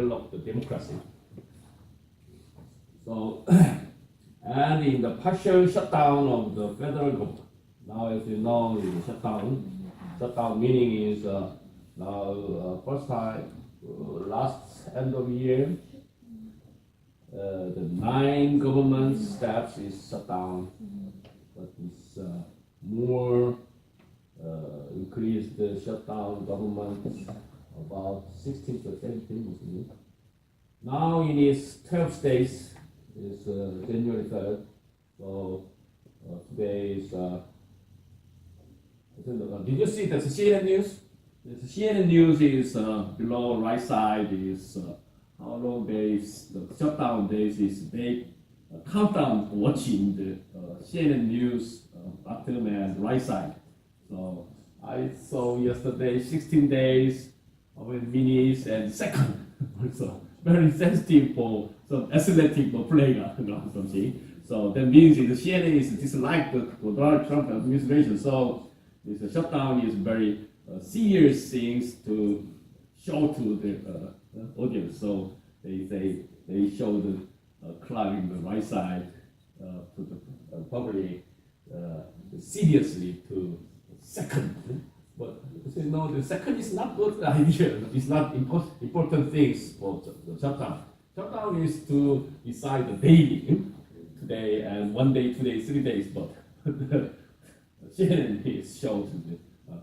develop the democracy. So, and in the partial shutdown of the federal government, now as you know, is shutdown. Shutdown meaning is now first time last end of year, the 9 government staffs is shut down, but it's more increased the shutdown government about 16 to 17%. Now in its 12 days is January 3rd, so today is. Did you see the CNN news? The CNN news is below right side is how long days the shutdown days is they countdown watching the CNN news bottom and right side. So I saw yesterday 16 days, with minutes and second. So very sensitive for some athletic player or something. So that means the CNN is disliked the Donald Trump administration. So this shutdown is very serious things to show to the audience. So they say they show the clock in the right side to the public seriously to second. But you say, no, the second is not good idea. It's not important things for the shutdown. Shutdown is to decide the daily, today and 1 day, 2 days, 3 days. But CNN is shown to the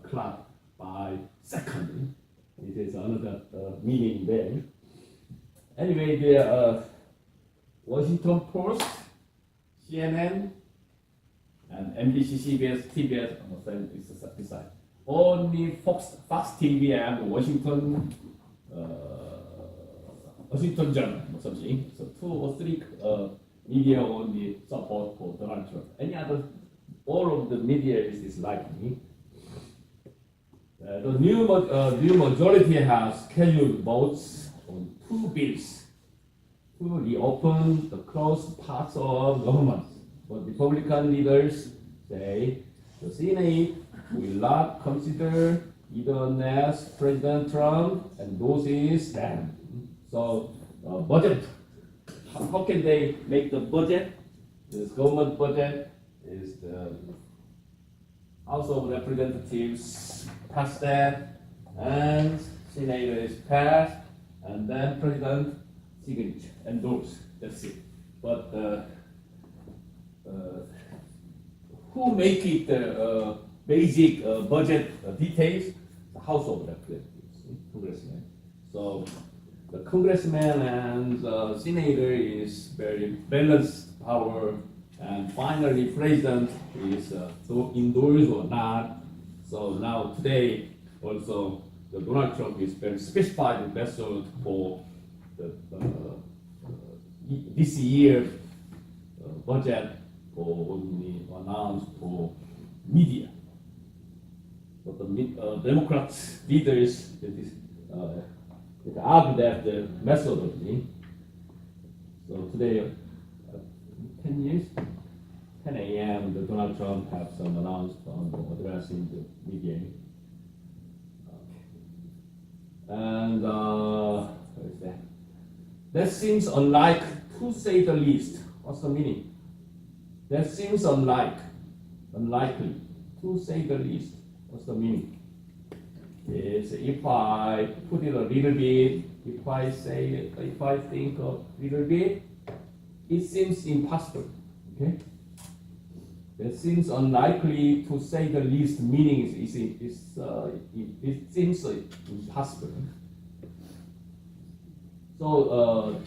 clock by second. It is another meaning there. Anyway, the Washington Post, CNN, and NBC, CBS, TBS is beside. Only Fox TV and Washington Journal or something. So 2 or 3 media only support for Donald Trump. Any other? All of the media is like me. The new majority has scheduled votes on 2 bills to reopen the closed parts of government. But Republican leaders say the Senate will not consider either as President Trump endorses them. So budget, how can they make the budget? This government budget is the House of Representatives pass that, and senators pass, and then President signature endorse. That's it. But who make it the basic budget details? The House of Representatives, congressman. So the congressman and the senator is very balanced power, and finally president is to endorse or not. So now today also the Donald Trump is very specified method for the this year budget for only announced for media. But the Democrat leaders argue that the methodology. So today, 10 years, 10 a.m. the Donald Trump has some announced on addressing the media. And what is that? That seems unlike, to say the least. What's the meaning? That seems unlikely, to say the least. What's the meaning? It's if I put it a little bit, if I think a little bit, it seems impossible. Okay? That seems unlikely, to say the least. Meaning is it seems impossible. So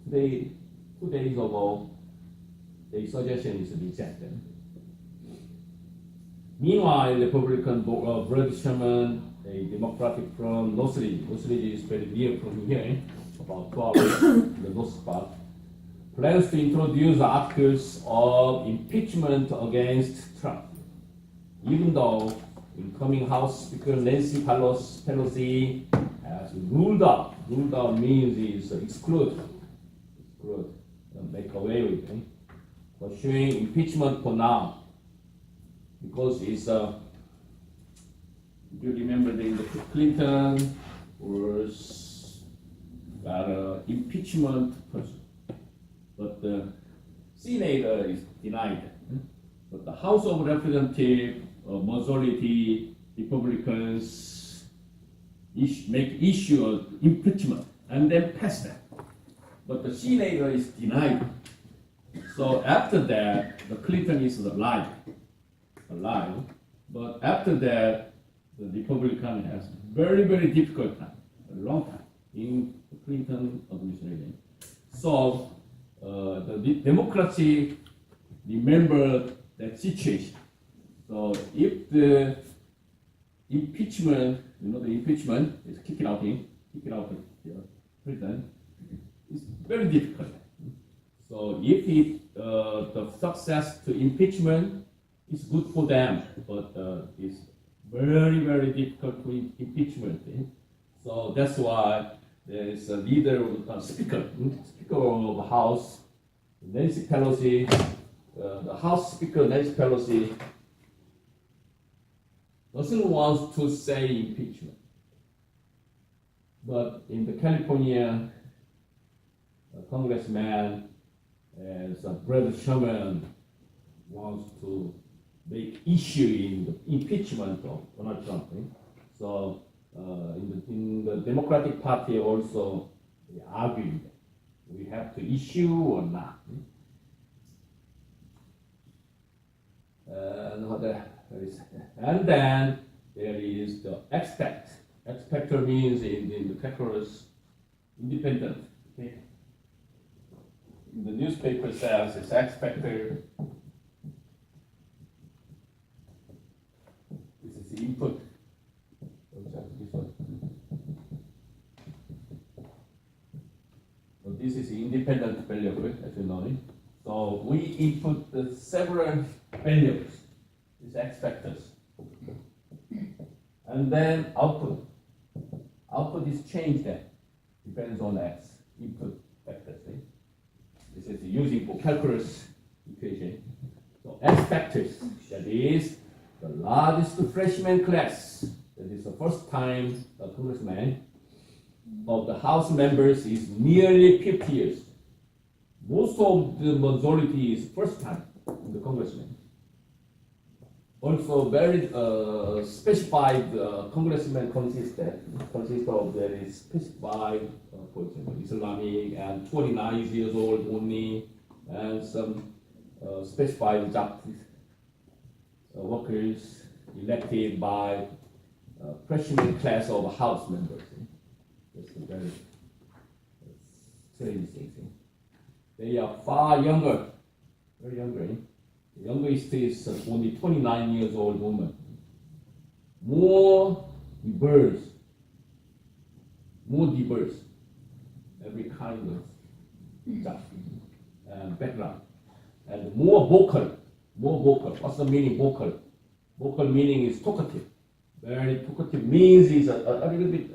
today, 2 days ago, the suggestion is rejected. Meanwhile, Republican board chairman, a Democratic from Northridge is very near from here, about 2 hours in the north spot, plans to introduce articles of impeachment against Trump, even though incoming House Speaker Nancy Pelosi has ruled out. Ruled out means is exclude, make away with it, pursuing impeachment for now. Because it's, you remember the Clinton was impeachment person. But the Senate is denied. But the House of Representatives, majority Republicans make issue of impeachment and then pass that. But the Senate is denied. So after that, the Clinton is alive. But after that, the Republican has very, very difficult time, a long time in the Clinton administration. So the democracy remember that situation. So if the impeachment, the impeachment is kick out the president, it's very difficult. So if the success to impeachment is good for them, but it's very, very difficult to impeachment. So that's why there is a leader, speaker of the House, Nancy Pelosi, the House Speaker Nancy Pelosi doesn't want to say impeachment. But in the California, Congressman as Brad Sherman wants to make issue in the impeachment of Donald Trump. So in the Democratic Party also they argue that we have to issue or not. And then there is the expect. Expector means in the calculus independent. Okay? In the newspaper says it's expector. This is the input. This one. So this is the independent variable, as you know. So we input the several variables, these expectors, and then output. Output is changed then, depends on x input vectors. This is using for calculus equation. So expectors, that is the largest freshman class. That is the first time a congressman of the House members is nearly 50 years. Most of the majority is first time in the congressman. Also very specified congressmen consist of very specified, for example, Islamic and 29 years old only, and some specified job workers elected by freshman class of House members. That's a very strange thing. They are far younger, very younger. The youngest is only 29 years old woman. More diverse, every kind of job and background, and more vocal. What's the meaning vocal? Vocal meaning is talkative. Very talkative means is a little bit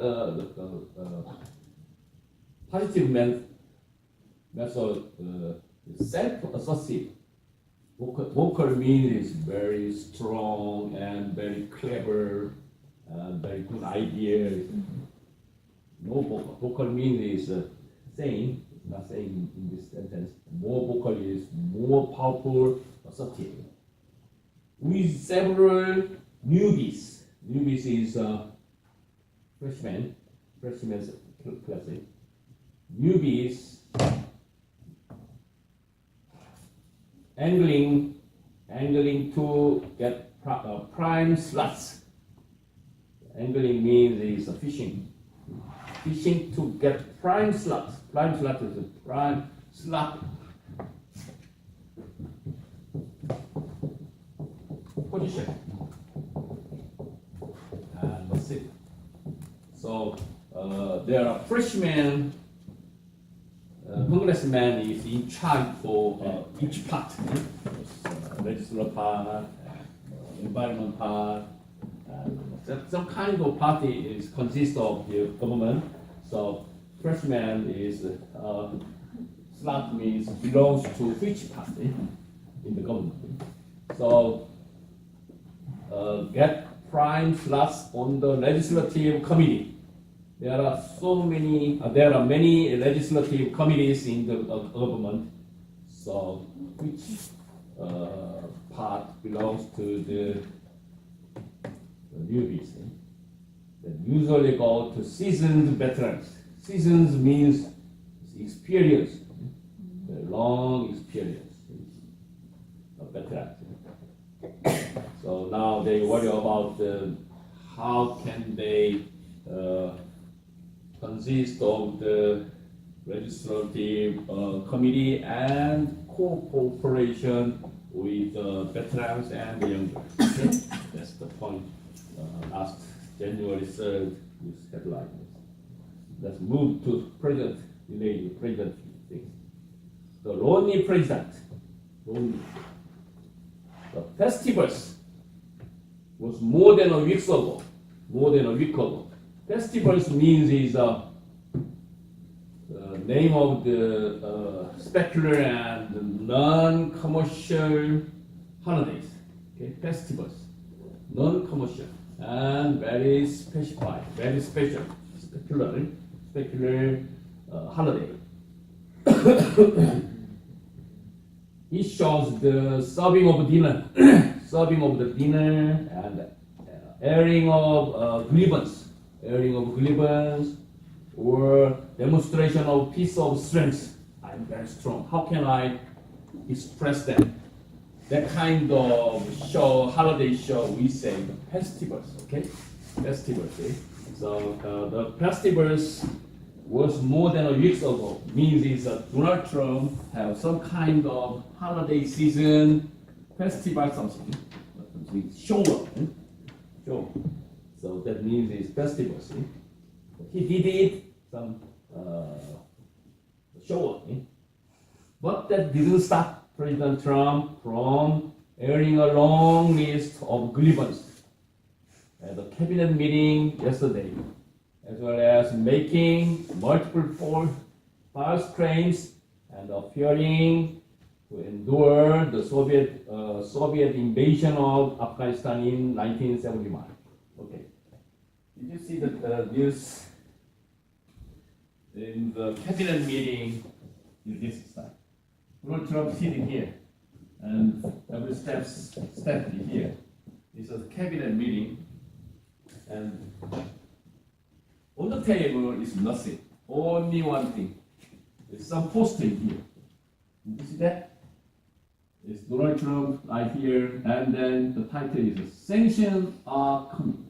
positive method, self-associative. Vocal means is very strong and very clever and very good ideas. No vocal. Vocal means is saying, not saying in this sentence. More vocal is more powerful, assertive. With several newbies. Newbies is freshman's class. Newbies angling to get prime slots. Angling means is fishing. Fishing to get prime slots. Prime slot is a prime slot position. And that's it. So there are freshmen. Congressman is in charge for each part, legislative part, environment part. Some kind of party is consists of the government. So freshman is slot means belongs to which party in the government. So get prime slots on the legislative committee. there are so many, there are many legislative committees in the government. So which part belongs to the newbies? That usually go to seasoned veterans. Seasons means experience, long experience, veterans. So now they worry about how can they consist of the legislative committee and cooperation with veterans and the younger. Okay? That's the point. Last January 3rd, this headline. Let's move to present thing. The Lordland president. The festivals was more than a week ago. Festivals means is the name of the specular and non-commercial holidays. Okay, festivals, non-commercial and very specified, very special, specular holiday. It shows the serving of dinner, and airing of grievance, or demonstration of piece of strength. I'm very strong. How can I express that? That kind of show, holiday show, we say the festivals. Okay, festivals. Eh? So the festivals was more than a week ago. Means is that Donald Trump have some kind of holiday season festival something show. So that means it's festival. See? He did it some show. But that didn't stop President Trump from airing a long list of grievances at the cabinet meeting yesterday, as well as making multiple false claims and appearing to endure the Soviet invasion of Afghanistan in 1971. Okay. Did you see the news in the cabinet meeting in this side? Donald Trump sitting here, and every step here. This is a cabinet meeting, and on the table is nothing. Only one thing. There's some poster here. You see that? It's Donald Trump right here, and then the title is "Sanctions Are Coming."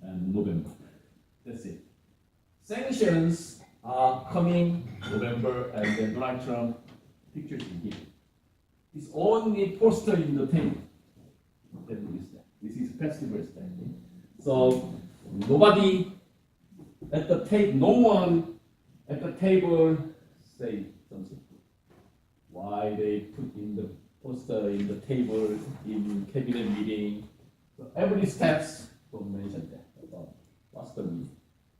And November. That's it. Sanctions are coming November, and then Donald Trump pictures in here. It's only poster in the table. This is festival style. So nobody at the table, no one at the table say something. Why they put in the poster in the table in cabinet meeting? So every steps don't mention that about what's the meaning.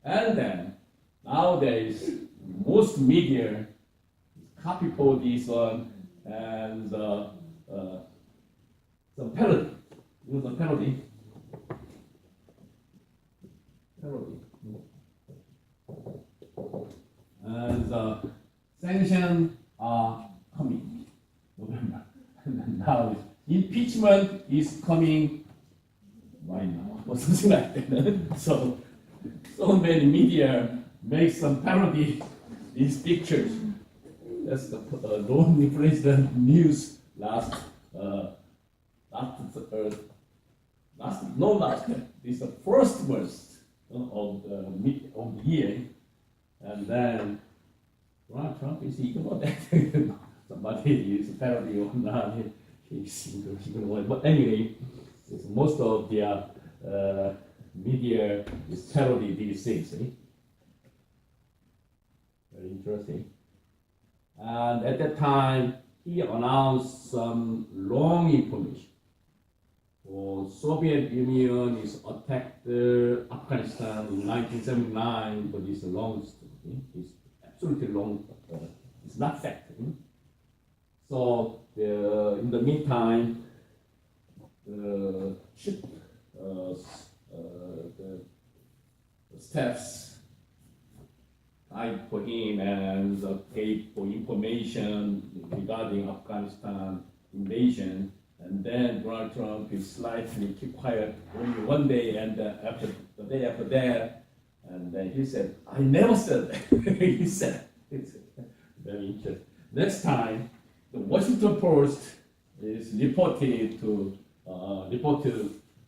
And then nowadays most media copy for this one and some parody. You know the parody? And the sanctions are coming November. And now impeachment is coming right now, or something like that. So many media make some parody these pictures. That's the Lordland president news last. This is the first verse of the year, and then Donald Trump is ignored that. Somebody is parody or not. He's ignored. But anyway, most of the media is parody these things. Eh? Very interesting. And at that time, he announced some wrong information. Soviet Union is attacked Afghanistan in 1979, but it's a long story. It's absolutely wrong. It's not fact. So in the meantime, the steps guide for him and gave for information regarding Afghanistan invasion. And then Donald Trump is slightly keep quiet only one day, and after the day after that, and then he said, "I never said that." He said, "It's very interesting." Next time, the Washington Post is reported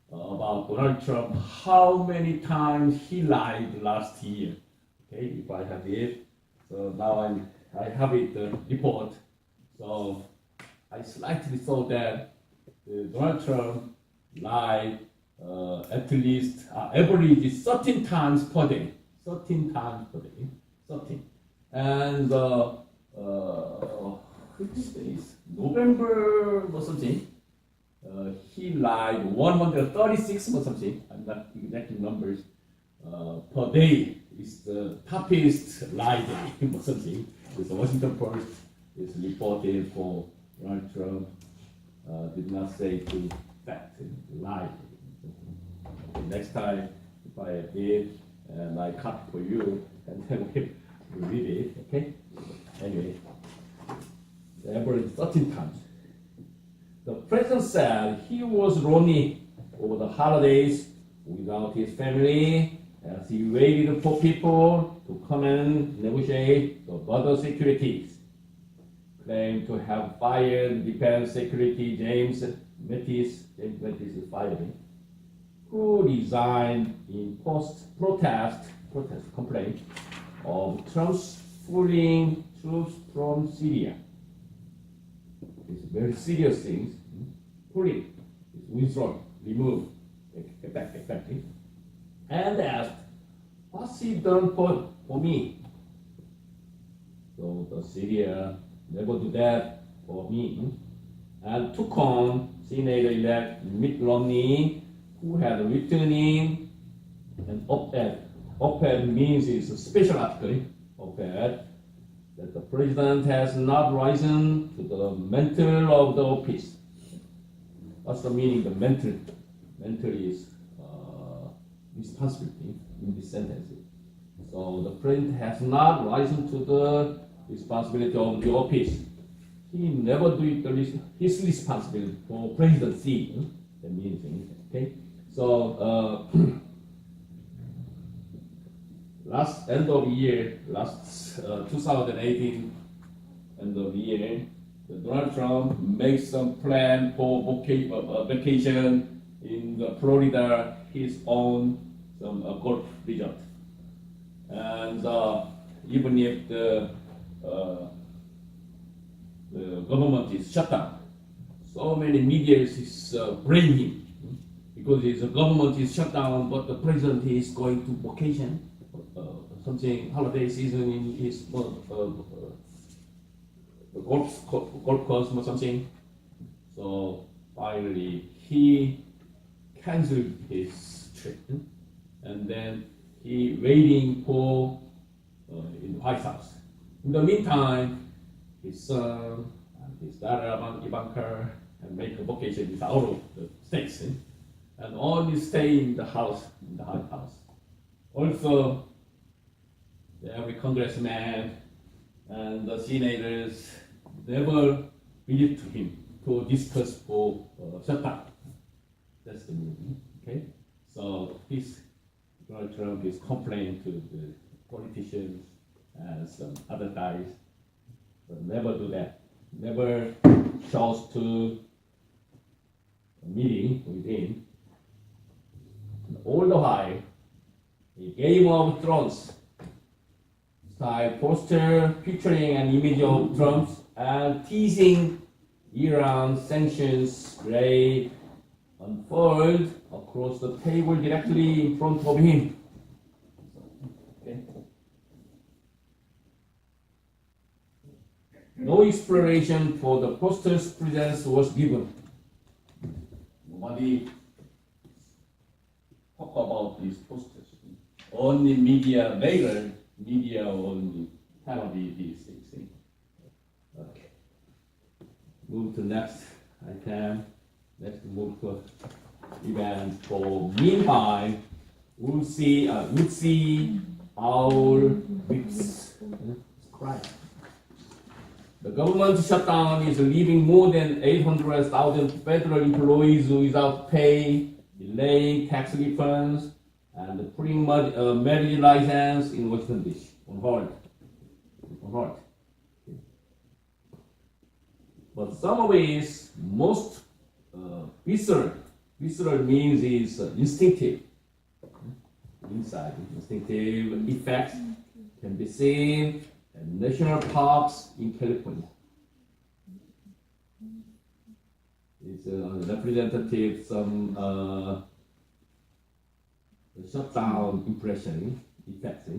about Donald Trump how many times he lied last year. Okay, if I have it, so now I have it report. So I slightly thought that Donald Trump lied at least average 13 times per day. 13 times per day. 13. And which days? November or something. He lied 136 or something. I'm not exact numbers. Per day is the toughest lie day or something. The Washington Post is reported for Donald Trump did not say to fact, lie. Next time, if I did, and I cut for you, and then we read it, okay? Anyway, the average 13 times. The president said he was lonely over the holidays without his family, as he waited for people to come and negotiate the border securities. Claimed to have fired Defense Secretary James Mattis is fired, who resigned in protest complaint of Trump's pulling troops from Syria. It's very serious things. Pulling, it's withdrawn, remove, effective. And asked, "What's he done for me?" So the Syria never do that for me. And took on Senator-elect Mitt Romney, who had written in an op-ed. Op-ed means it's a special article, op-ed, that the president has not risen to the mantle of the office. What's the meaning? The mantle. Mantle is responsibility in this sentence. So the president has not risen to the responsibility of the office. He never do his responsibility for presidency. That means, okay. So last 2018 end of year, Donald Trump makes some plan for vacation in Florida, his own some golf resort, and even if the government is shut down, so many media is blaming him because the government is shut down, but the president is going to vacation, something holiday season in his golf course or something. So finally, he canceled his trip, and then he waiting for in the White House. In the meantime, his son and his daughter Ivanka and make a vacation out of the states, and only stay in the house, in the White House. Also, every congressman and the senators never visit to him to discuss for shutdown. That's the movie. Okay, so Donald Trump is complaining to the politicians and some other guys, but never do that. Never shows to a meeting with him. And all the while, a Game of Thrones style poster featuring an image of Trump and teasing Iran sanctions may unfold across the table directly in front of him. Okay. No explanation for the poster's presence was given. Nobody talk about these posters. Only media later, media only tell these things. Okay. Move to next item. Let's move to event. For meanwhile, Woodsie, owl, whips, cry. The government shutdown is leaving more than 800,000 federal employees without pay, delaying tax refunds, and putting marriage license in Washington D.C. on hold. But some of its most visceral means is instinctive. Instinctive effects can be seen in national parks in California. It's representative some shutdown impression effects.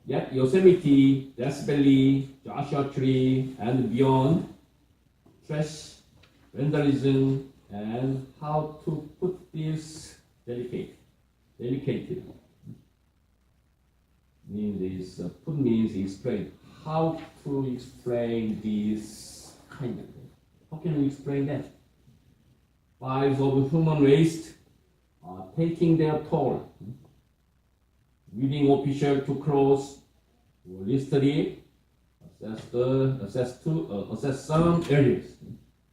Yet Yosemite, Death Valley, Joshua Tree, and beyond, trash, vandalism, and how to put this delicately. Means put means explain. How to explain this kind of thing? How can we explain that? Files of human waste are taking their toll. Leading official to cross listed it, assess some areas.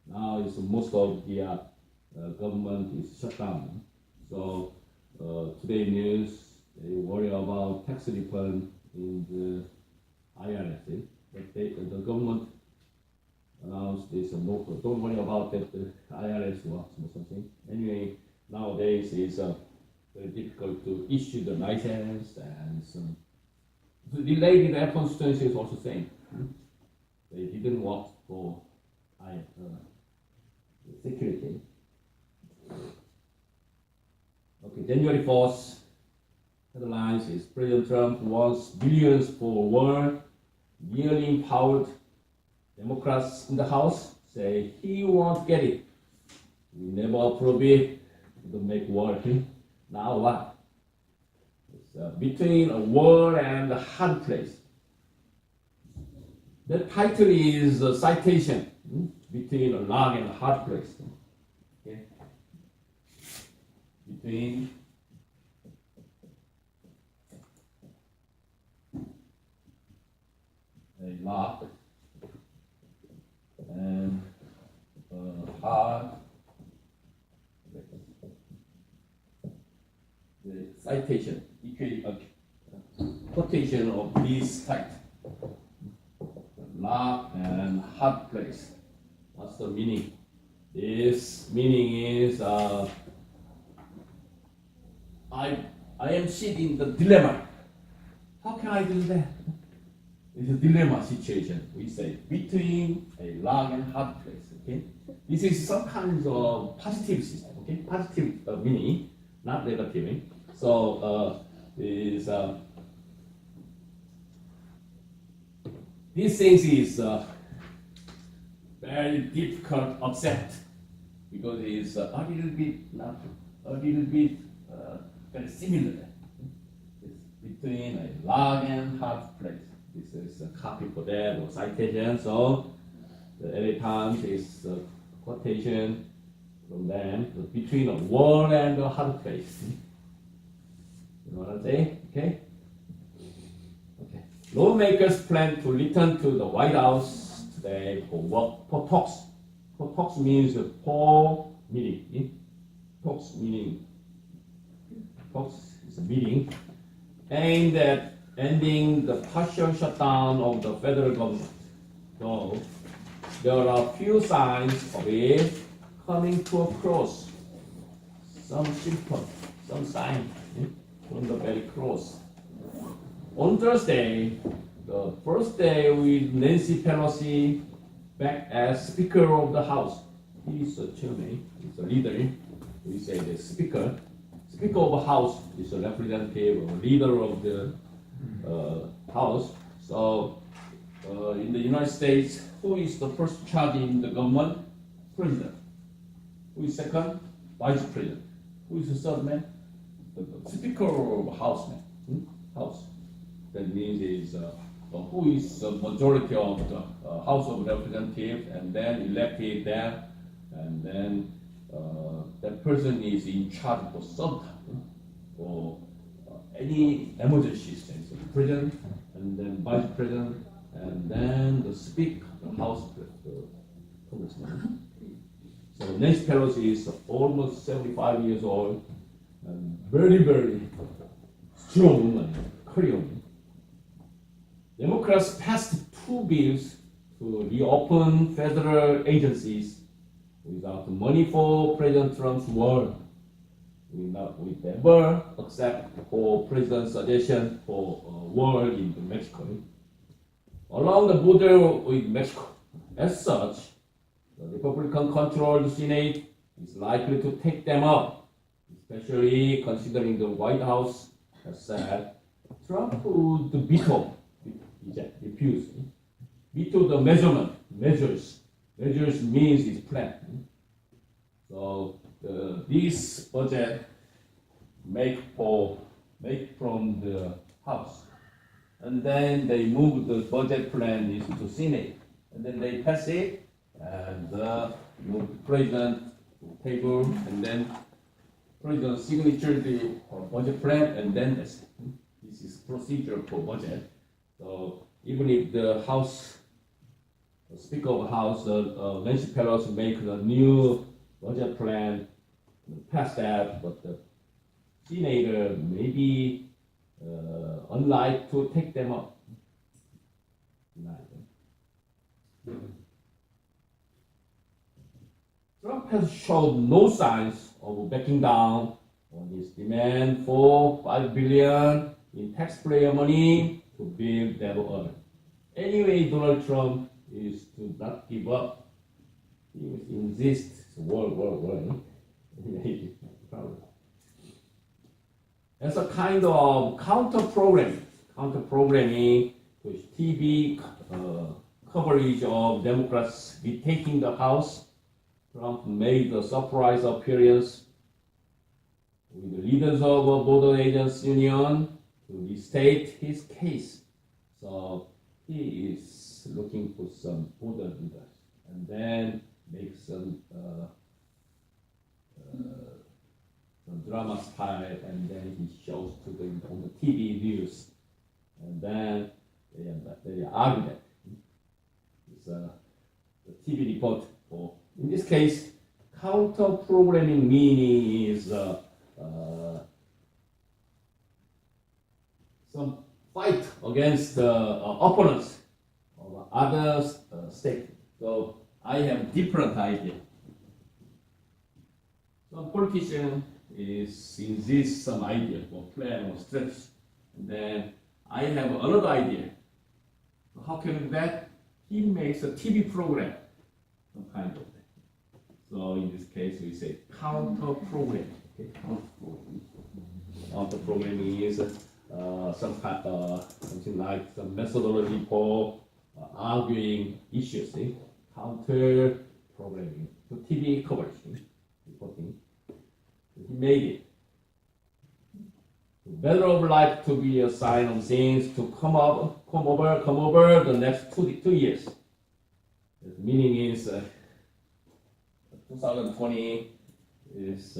Now it's most of the government is shut down. So today news they worry about tax refund in the IRS. But the government announced this. Don't worry about that. The IRS works or something. Anyway, nowadays it's very difficult to issue the license, and some the delay in the constituency is also same. They didn't work for security. Okay, January 4th. Headlines is President Trump wants billions for war. Nearly empowered Democrats in the House say he won't get it. We never approve it to make war. Now what? It's between a war and a hard place. The title is a citation between a rock and a hard place. Okay? Between a rock and a hard place. The citation, quotation of this type. Rock and hard place. What's the meaning? This meaning is I am sitting in the dilemma. How can I do that? It's a dilemma situation. We say between a rock and hard place. Okay, this is some kind of positive system. Okay, positive meaning, not negative. So these things is very difficult to accept because it's a little bit very similar. It's between a rock and hard place. This is a copy for that or citation. So every time is a quotation from them between a wall and a hard place. You know what I'm saying? Okay. Lawmakers plan to return to the White House today for talks. For talks means for meeting. Talks is a meeting aimed at ending the partial shutdown of the federal government. So there are few signs of it coming to a close. Some symptoms, some signs from the very close. On Thursday, the first day with Nancy Pelosi back as Speaker of the House. He is a chairman, he's a leader. We say the Speaker. Speaker of the House is a representative or leader of the House. So in the United States, who is the first charge in the government? President. Who is second? Vice President. Who is the third man? The Speaker of the House man. House. That means is who is the majority of the House of Representatives, and then elected them, and then that person is in charge for some time. for any emergencies. So the president, and then vice president, and then the speaker, the House congressman. So Nancy Pelosi is almost 75 years old, and very, very strong woman, Korean. Democrats passed 2 bills to reopen federal agencies without money for President Trump's war. We never accept for President's suggestion for a war in Mexico. Along the border with Mexico. As such, the Republican-controlled Senate is likely to take them up, especially considering the White House has said Trump would veto the measures. Measures means his plan. So this budget make from the House, and then they move the budget plan is to Senate, and then they pass it, and move the president to table, and then president signature the budget plan, and then this is procedure for budget. So even if the House, the Speaker of the House, Nancy Pelosi make the new budget plan, pass that, but the senator may be unlike to take them up. Trump has shown no signs of backing down on his demand for $5 billion in taxpayer money to build that wall. Anyway, Donald Trump is to not give up. He will insist, war. As a kind of counter-programming to TV coverage of Democrats retaking the House, Trump made a surprise appearance with the leaders of a border agents union to restate his case. So he is looking for some border leaders, and then make some drama style, and then he shows to them on the TV news, and then they argue that it's the TV report for. In this case, counter-programming meaning is some fight against the opponents of other states. So I have different idea. Some politician insists some idea or plan or strategy, and then I have another idea. How can we do that? He makes a TV program, some kind of thing. So in this case, we say counter-programming. Okay? Counter-programming is something like some methodology for arguing issues. Counter-programming to TV coverage, reporting. He made it. Better of life to be a sign of things to come over the next two years. The meaning is 2020 is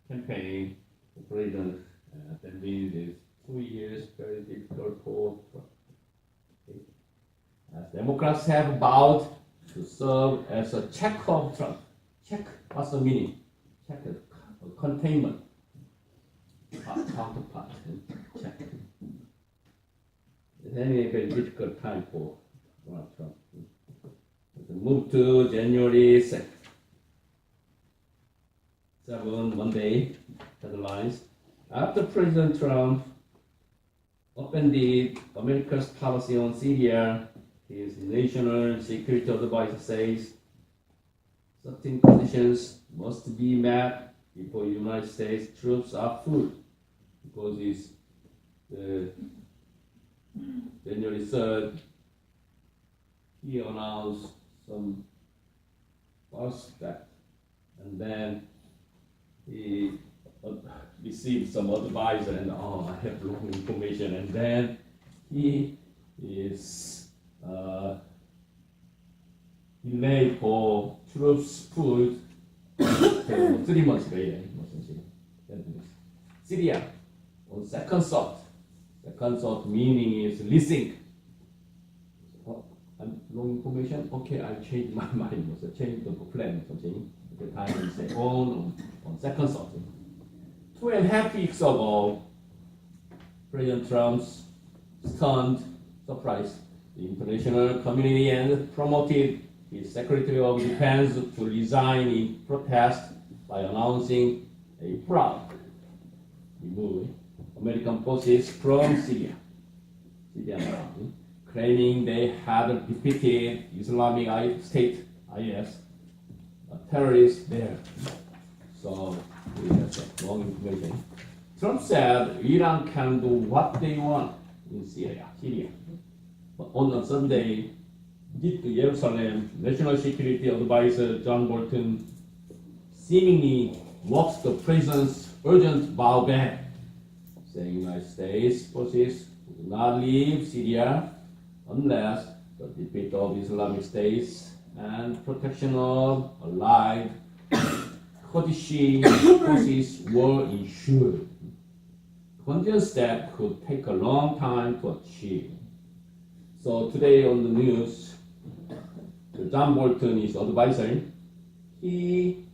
campaign for president. That means it's 2 years very difficult for Trump. Okay. Democrats have vowed to serve as a check of Trump. Check, what's the meaning? Check is containment. Counterpart. Check. It's a very difficult time for Donald Trump. Move to January 2nd. 7, Monday, headlines. After President Trump upended America's policy on Syria, his national security advisor says certain conditions must be met before United States troops are put, because it's January 3rd, he announced some false fact, and then he received some advice, and I have wrong information, and then he is delayed for troops food 3 months later. Syria on second thought. Second thought meaning is rethink. Wrong information? Okay, I changed my mind. So change the plan or something. The time is say on second thought. 2.5 weeks ago, President Trump's stunned surprise the international community and promoted his Secretary of Defense to resign in protest by announcing a proud remove American forces from Syria, claiming they had defeated Islamic State (IS) terrorists there. So that's wrong information. Trump said Iran can do what they want in Syria. But on a Sunday, the Jerusalem National Security Advisor John Bolton seemingly walks the president's urgent vow back, saying United States forces would not leave Syria unless the defeat of Islamic State and protection of allied Kurdish forces were ensured. Conditions that could take a long time to achieve. So today on the news, John Bolton is advisor. He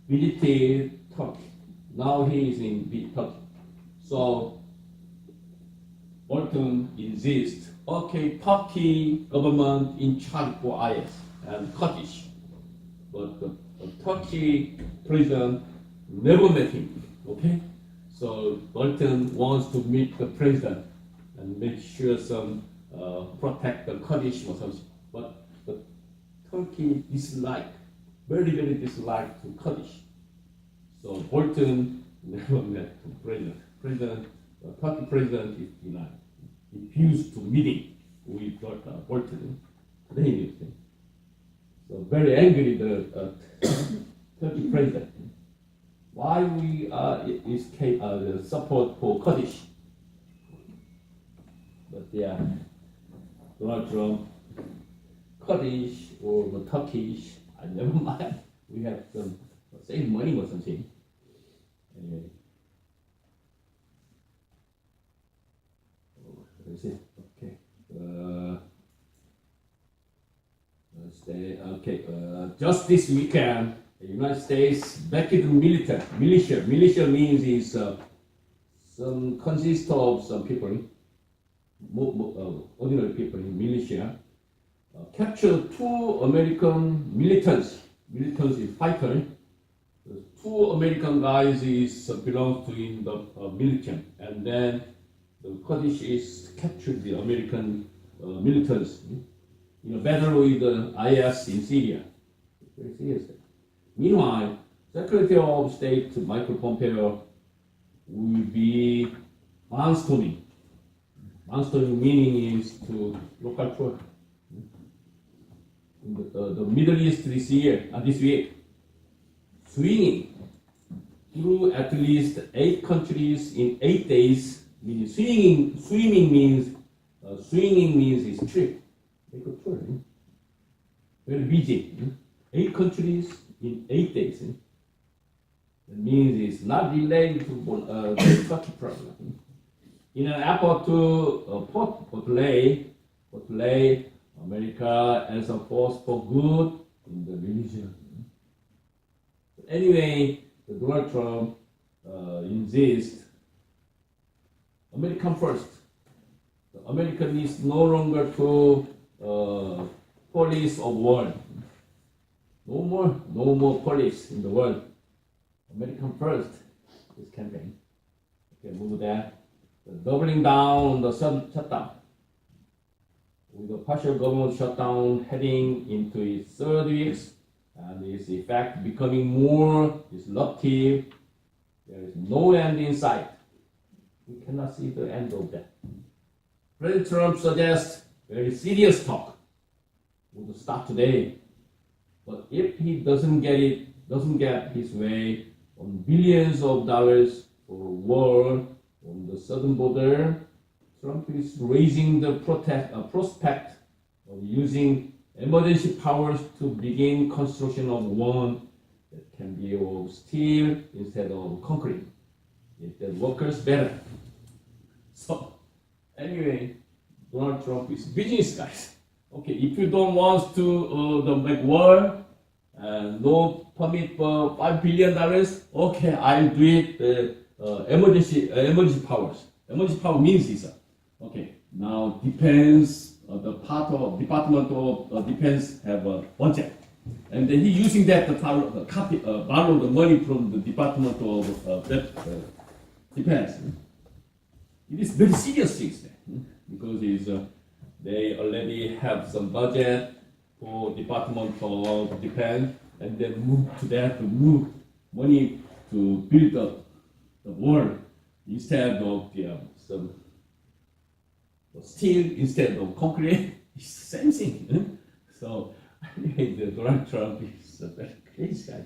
visited Turkey. Now he is in Turkey. So Bolton insists, okay, Turkey government in charge for IS and Kurdish, but the Turkey president never met him. Okay, so Bolton wants to meet the president and make sure some protect the Kurdish or something. But the Turkey very dislike to Kurdish. So Bolton never met the president. Turkey president is denied. Refused to meeting with Bolton. Today, so very angry the Turkey president. Why we the support for Kurdish? But yeah, Donald Trump, Kurdish or Turkish, never mind. We have some save money or something. Anyway. Let's see. Okay. Just this weekend, the United States backed the militia. Militia means is some consists of some people, ordinary people in militia, captured 2 American militants. Militants is fighter. 2 American guys is belongs to in the militant, and then the Kurdish is captured the American militants in a battle with the IS in Syria. Very serious. Meanwhile, Secretary of State Michael Pompeo will be barnstorming. Barnstorming meaning is to local tour. In the Middle East this week, swinging through at least 8 countries in 8 days. Meaning swinging means is trip. Take a tour. Very busy. 8 countries in 8 days. That means it's not related to the Turkey problem. In an effort to portray America as a force for good in the religion. Anyway, Donald Trump insists American first. The American is no longer to police of world. No more police in the world. American first. This campaign. Okay, move there. Doubling down on the shutdown. With the partial government shutdown heading into its 3rd weeks, and its effect becoming more disruptive, there is no end in sight. We cannot see the end of that. President Trump suggests very serious talk would start today. But if he doesn't get his way on billions of dollars for a war on the southern border, Trump is raising the prospect of using emergency powers to begin construction of one that can be of steel instead of concrete. make the workers better. So anyway, Donald Trump is business guys. Okay, if you don't want to make war, no permit for $5 billion, okay, I'll do it. Emergency powers. Emergency power means this. Okay, now defense, the part of Department of Defense have a budget, and then he using that to borrow the money from the Department of Defense. It is very serious things there, because they already have some budget for Department of Defense, and then move money to build up the wall instead of some steel instead of concrete. It's the same thing. So anyway, Donald Trump is a very crazy guy.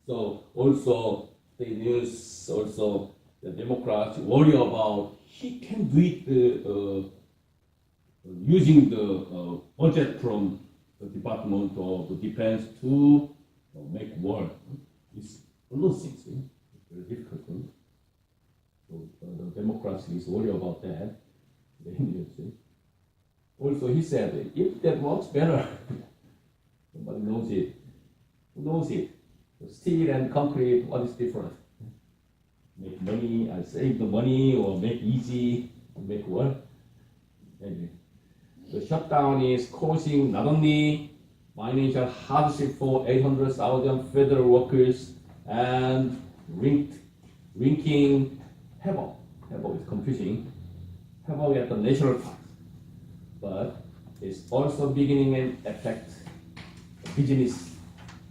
So also the news, also the Democrats worry about he can do it using the budget from the Department of Defense to make war. It's one of those things. Very difficult thing. So the Democrats is worried about that. Also, he said, if that works better, nobody knows it. Who knows it? Steel and concrete, what is different? Make money, save the money, or make easy, make work. Anyway, the shutdown is causing not only financial hardship for 800,000 federal workers and wreaking havoc is confusing, havoc at the national park, but it's also beginning an affect business.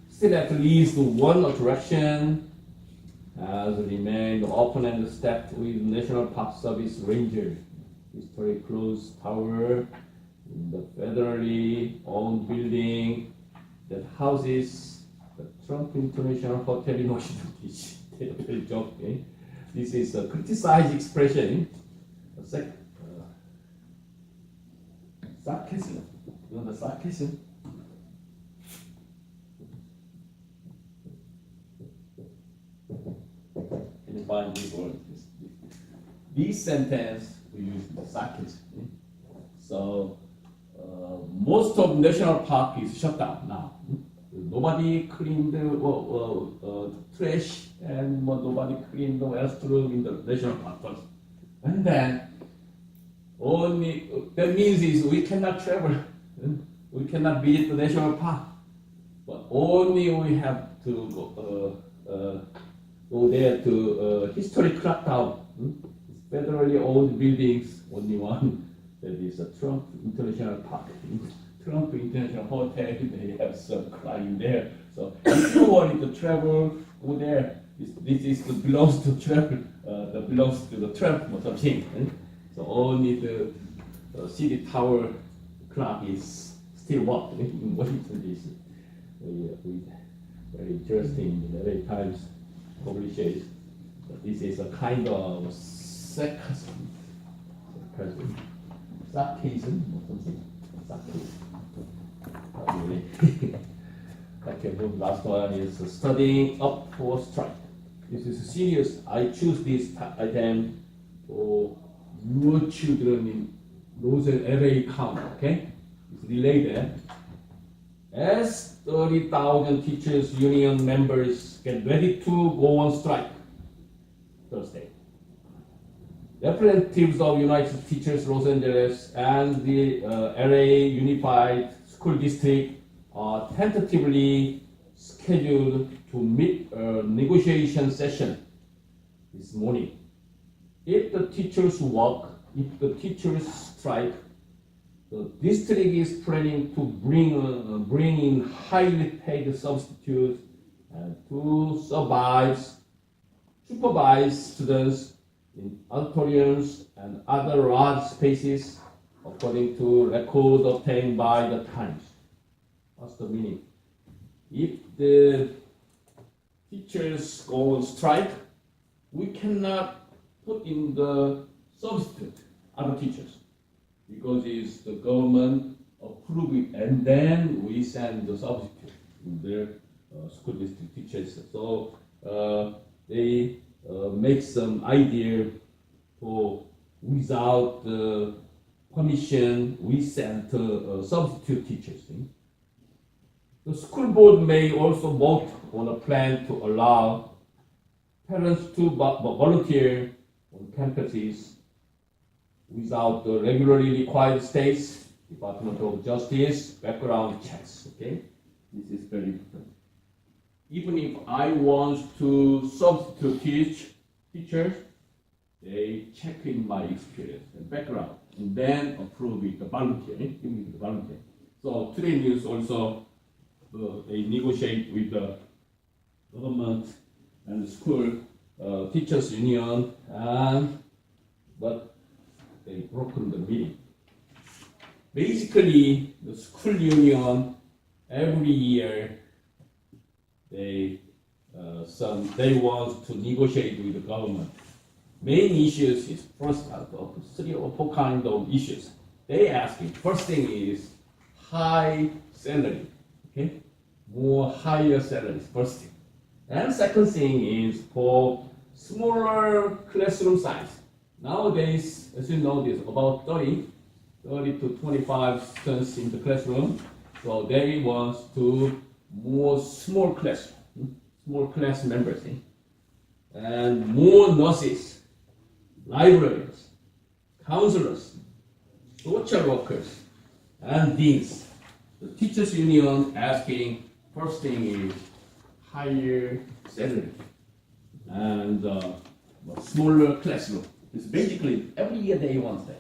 Still, at least one attraction has remained open and staffed with National Park Service Ranger, historic closed tower in the federally owned building that houses the Trump International Hotel in Washington, D.C. Very joke, eh? This is a criticized expression, sarcasm. You know the sarcasm? Can you find this word? This sentence we use the sarcasm. So most of national park is shut down now. Nobody cleaned the trash, and nobody cleaned the restroom in the national park first. And then only that means is we cannot travel, we cannot visit the national park, but only we have to go there to historic crackdown. Federally owned buildings, only one. That is a Trump International Park. Trump International Hotel, they have some crime there. So if you want to travel, go there. This belongs to travel, that belongs to the Trump or something. So only the city tower clock is still working in Washington D.C. Very interesting. The LA Times publishes that this is a kind of sarcasm or something. Okay, the last one is studying up for strike. This is serious. I choose this item for your children in Northern LA County. Okay, it's related. As 30,000 teachers union members get ready to go on strike Thursday. Representatives of United Teachers Los Angeles and the LA Unified School District are tentatively scheduled to meet a negotiation session this morning. If the teachers strike, the district is planning to bring in highly paid substitutes to supervise students in auditoriums and other large spaces, according to records obtained by the Times. What's the meaning? If the teachers go on strike, we cannot put in the substitute, other teachers, because it's the government approving, and then we send the substitute in their school district teachers. So they make some idea for without permission, we sent substitute teachers. The school board may also vote on a plan to allow parents to volunteer on campuses without the regularly required States Department of Justice background checks. Okay, this is very important. Even if I want to substitute teachers, they check in my experience and background, and then approve it, the volunteer, giving the volunteer. So today news also, they negotiate with the government and the school teachers union, but they broken the meeting. Basically, the school union every year they want to negotiate with the government. Main issues is first three or four kind of issues. They asking first thing is high salary, okay, more higher salaries first thing, and second thing is for smaller classroom size. Nowadays, as you know, there's about 30 to 25 students in the classroom, so they want to more small class members, and more nurses, librarians, counselors, social workers, and deans. The teachers union asking first thing is higher salary and smaller classroom. It's basically every year they want that.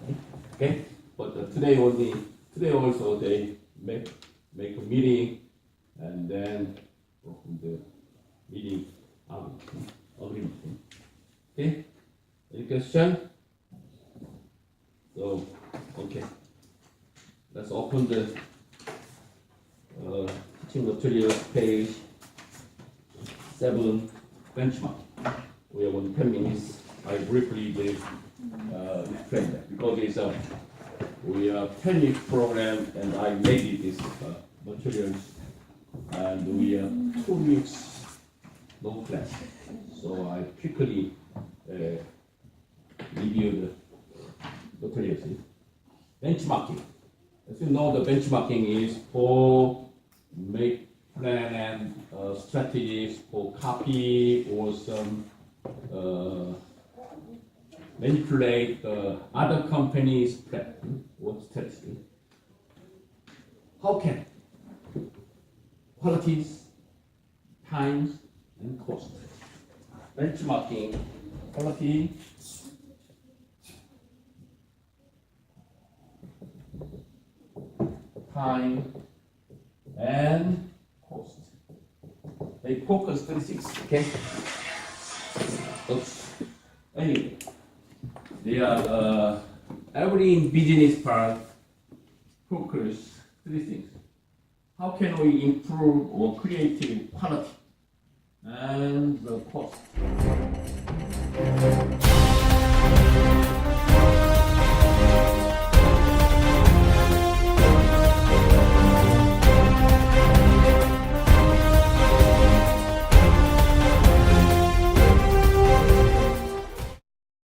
Okay, but today also they make a meeting and then open the meeting agreement. Okay, any question? So okay, let's open the teaching materials page 7 benchmark. We have 10 minutes. I briefly will explain that because it's we are 10-week program and I made it this materials, and we have 2 weeks no class. So I quickly review the materials. Benchmarking. As you know, the benchmarking is for make plan and strategies for copy or some manipulate other companies' plan or strategy. How can qualities, times, and cost. Benchmarking quality, time, and cost. They focus 36, okay? Oops. Anyway, they are every business part focus 3 things. How can we improve or create quality and the cost?